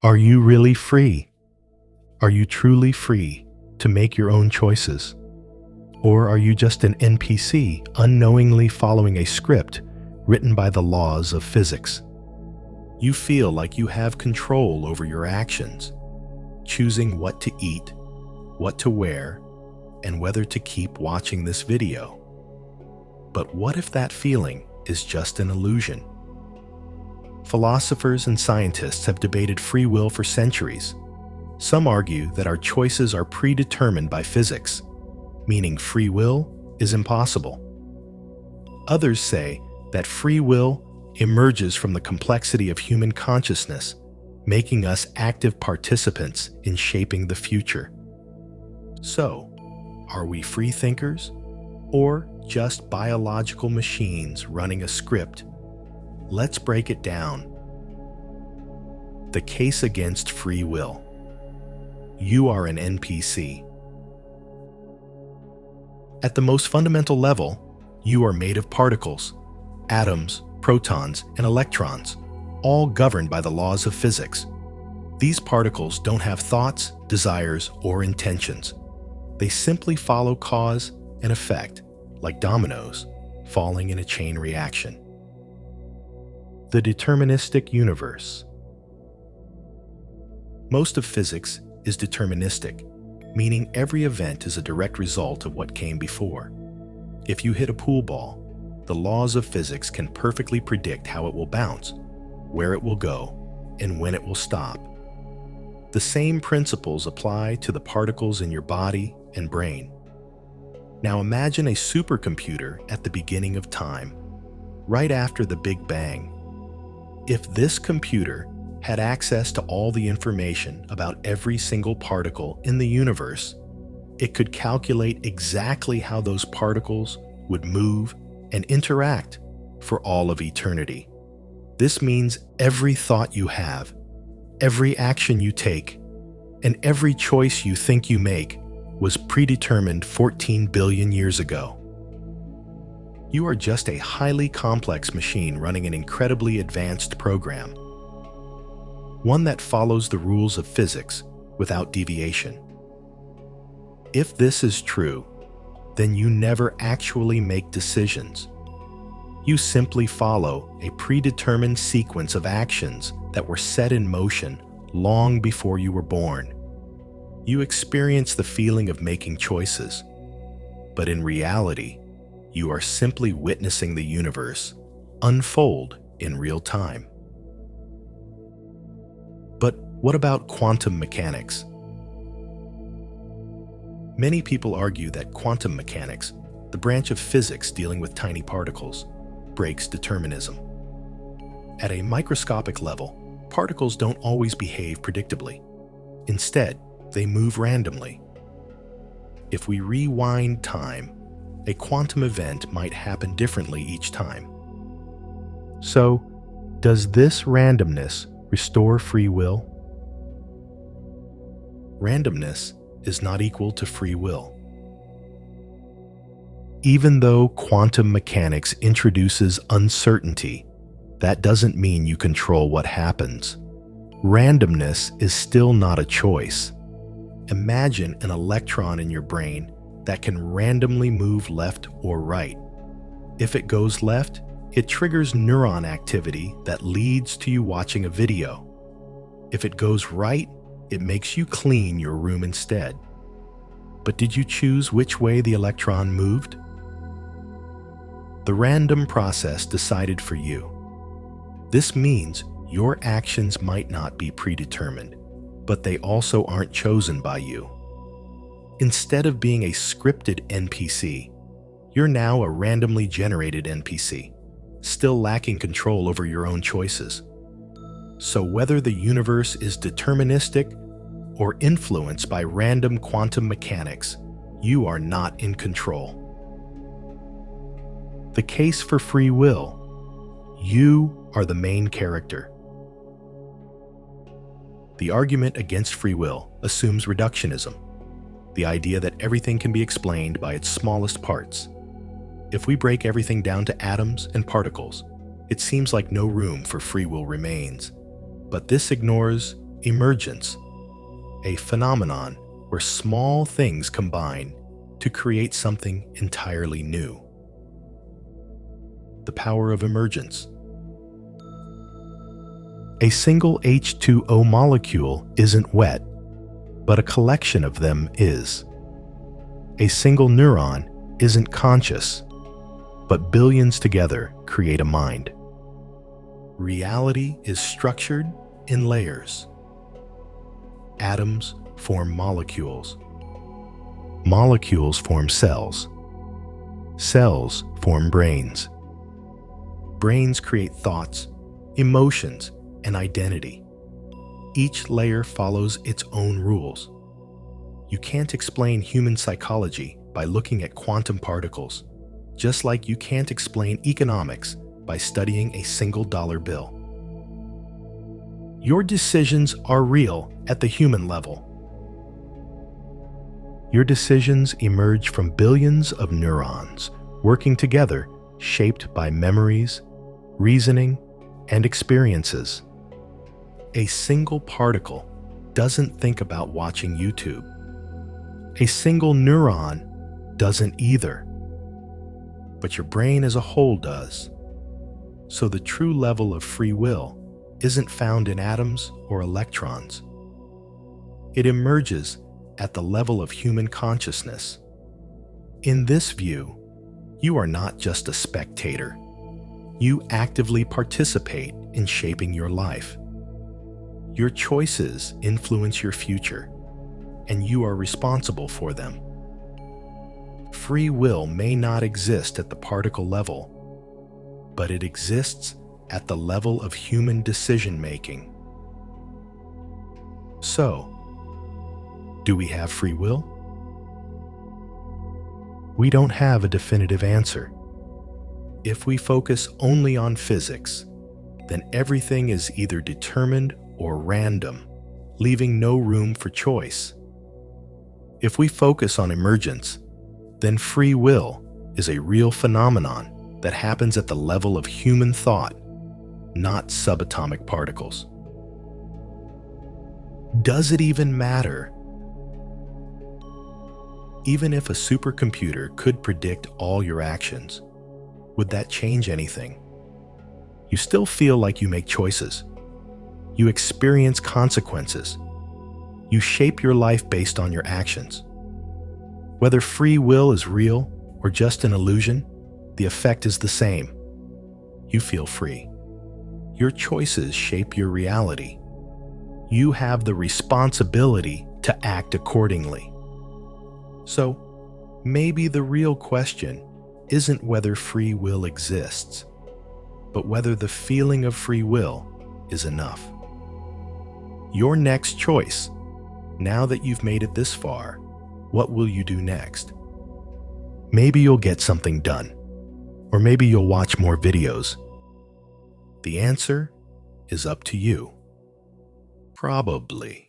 Are you really free? Are you truly free to make your own choices? Or are you just an NPC unknowingly following a script written by the laws of physics? You feel like you have control over your actions, choosing what to eat, what to wear, and whether to keep watching this video. But what if that feeling is just an illusion? Philosophers and scientists have debated free will for centuries. Some argue that our choices are predetermined by physics, meaning free will is impossible. Others say that free will emerges from the complexity of human consciousness, making us active participants in shaping the future. So, are we free thinkers, or just biological machines running a script? Let's break it down. The case against free will. You are an NPC. At the most fundamental level, you are made of particles, atoms, protons, and electrons, all governed by the laws of physics. These particles don't have thoughts, desires, or intentions. They simply follow cause and effect, like dominoes, falling in a chain reaction. The deterministic universe. Most of physics is deterministic, meaning every event is a direct result of what came before. If you hit a pool ball, the laws of physics can perfectly predict how it will bounce, where it will go, and when it will stop. The same principles apply to the particles in your body and brain. Now imagine a supercomputer at the beginning of time, right after the Big Bang. If this computer had access to all the information about every single particle in the universe, it could calculate exactly how those particles would move and interact for all of eternity. This means every thought you have, every action you take, and every choice you think you make was predetermined 14 billion years ago. You are just a highly complex machine running an incredibly advanced program, one that follows the rules of physics without deviation. If this is true, then you never actually make decisions. You simply follow a predetermined sequence of actions that were set in motion long before you were born. You experience the feeling of making choices, but in reality, you are simply witnessing the universe unfold in real time. But what about quantum mechanics? Many people argue that quantum mechanics, the branch of physics dealing with tiny particles, breaks determinism. At a microscopic level, particles don't always behave predictably. Instead, they move randomly. If we rewind time, a quantum event might happen differently each time. So, does this randomness restore free will? Randomness is not equal to free will. Even though quantum mechanics introduces uncertainty, that doesn't mean you control what happens. Randomness is still not a choice. Imagine an electron in your brain that can randomly move left or right. If it goes left, it triggers neuron activity that leads to you watching a video. If it goes right, it makes you clean your room instead. But did you choose which way the electron moved? The random process decided for you. This means your actions might not be predetermined, but they also aren't chosen by you. Instead of being a scripted NPC, you're now a randomly generated NPC, still lacking control over your own choices. So whether the universe is deterministic or influenced by random quantum mechanics, you are not in control. The case for free will. You are the main character. The argument against free will assumes reductionism, the idea that everything can be explained by its smallest parts. If we break everything down to atoms and particles, it seems like no room for free will remains. But this ignores Emergence, a phenomenon where small things combine to create something entirely new. The power of emergence. A single H2O molecule isn't wet, but a collection of them is. A single neuron isn't conscious, but billions together create a mind. Reality is structured in layers. Atoms form molecules. Molecules form cells. Cells form brains. Brains create thoughts, emotions, and identity. Each layer follows its own rules. You can't explain human psychology by looking at quantum particles, just like you can't explain economics by studying a single dollar bill. Your decisions are real at the human level. Your decisions emerge from billions of neurons working together, shaped by memories, reasoning, and experiences. A single particle doesn't think about watching YouTube. A single neuron doesn't either. But your brain as a whole does. So the true level of free will isn't found in atoms or electrons. It emerges at the level of human consciousness. In this view, you are not just a spectator. You actively participate in shaping your life. Your choices influence your future, and you are responsible for them. Free will may not exist at the particle level, but it exists at the level of human decision-making. So, do we have free will? We don't have a definitive answer. If we focus only on physics, then everything is either determined or random, leaving no room for choice. If we focus on emergence, then free will is a real phenomenon that happens at the level of human thought, not subatomic particles. Does it even matter? Even if a supercomputer could predict all your actions, would that change anything? You still feel like you make choices. You experience consequences. You shape your life based on your actions. Whether free will is real or just an illusion, the effect is the same. You feel free. Your choices shape your reality. You have the responsibility to act accordingly. So, maybe the real question isn't whether free will exists, but whether the feeling of free will is enough. Your next choice, now that you've made it this far, what will you do next? Maybe you'll get something done, or maybe you'll watch more videos. The answer is up to you. Probably.